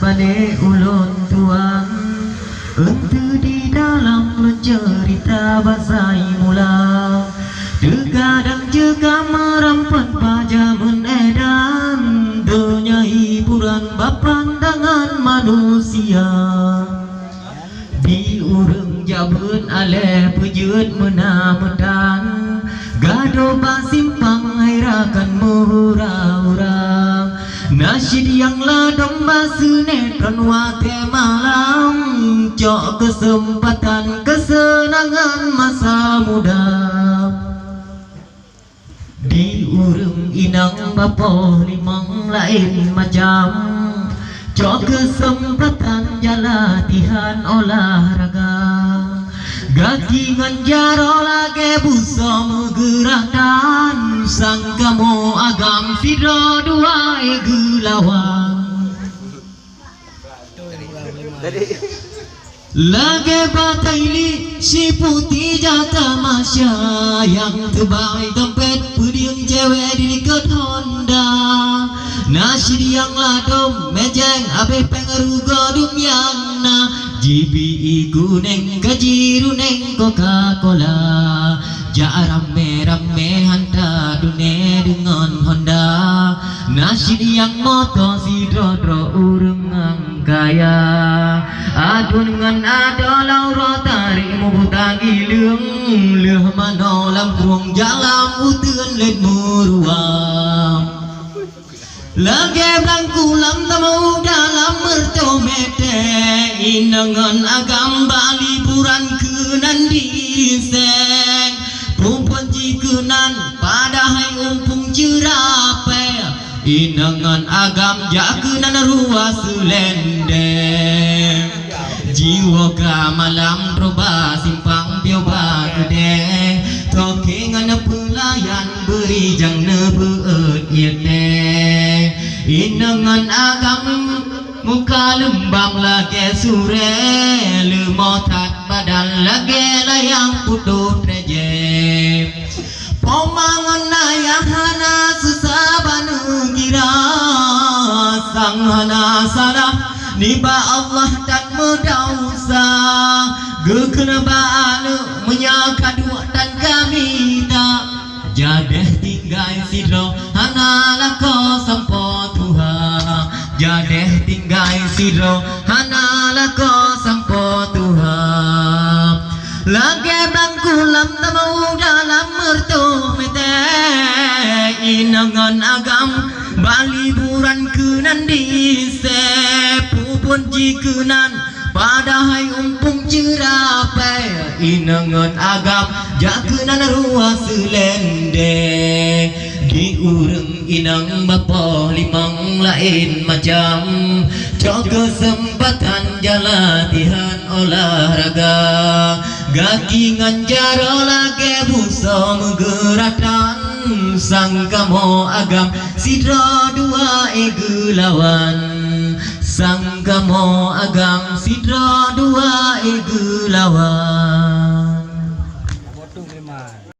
balik ulun tuang ente di dalam cerita basai mula terkadang juga merampat pajaman edan dunia hiburan bapandangan manusia di urang jabun aleh pejut menamedan gado basimpang hairakan murah-urang nasyid yang ladang basunetron wate malam cok kesempatan kesenangan masa muda di urang inang bapo limang lain macam cok kesempatan jalatihan olahraga gatingan jaro lage buso megerakan sangka mo agam sidro dua egulawan lage bataili si putih jata masya yang terbaik tempat pudiang cewek di dekat Honda nasyid yang ladom mejeng abe pengaruga dumyang na GBI kuneng kajiru neng Coca-Cola ja rame-rame hanta dune dengan Honda nasyid yang moto si dro urang kaya adun dengan adolau rotari mu butangi leuh mano lam ruang jalan uteun len muruam lage bangku lam tamu dalam mertomete inangan agam bali buran kenan diseng pumpun jikenan padahai umpung cerape inangan agam jakenan ruas lendeng jiwa malam roba simpang bioba gede tokengan pelayan beri jang nebeut yete inangan agam muka lembang lage sure lemotat badan lage layang putus reje pomangan ayahana susah banu kira sang hana salah niba Allah dan mendausa gekenabaan menyaka dua dan kami tak jadeh tinggal sidro hana lako sampo Tuhan jadeh tinggal sidro hana lako sampo Tuhan lage bangku lam tamu dalam mertomete inangan agam bali buran kenan disep pun jikenan padahai umpung cerape inangan agam jakenan ruas lendeng di urang inang bapo limang lain macam cok kesempatan jalatihan olahraga gakingan jaro lage buso megerakan sangka mo agam sidro dua egulawan sangka mo agam sidro dua egulawan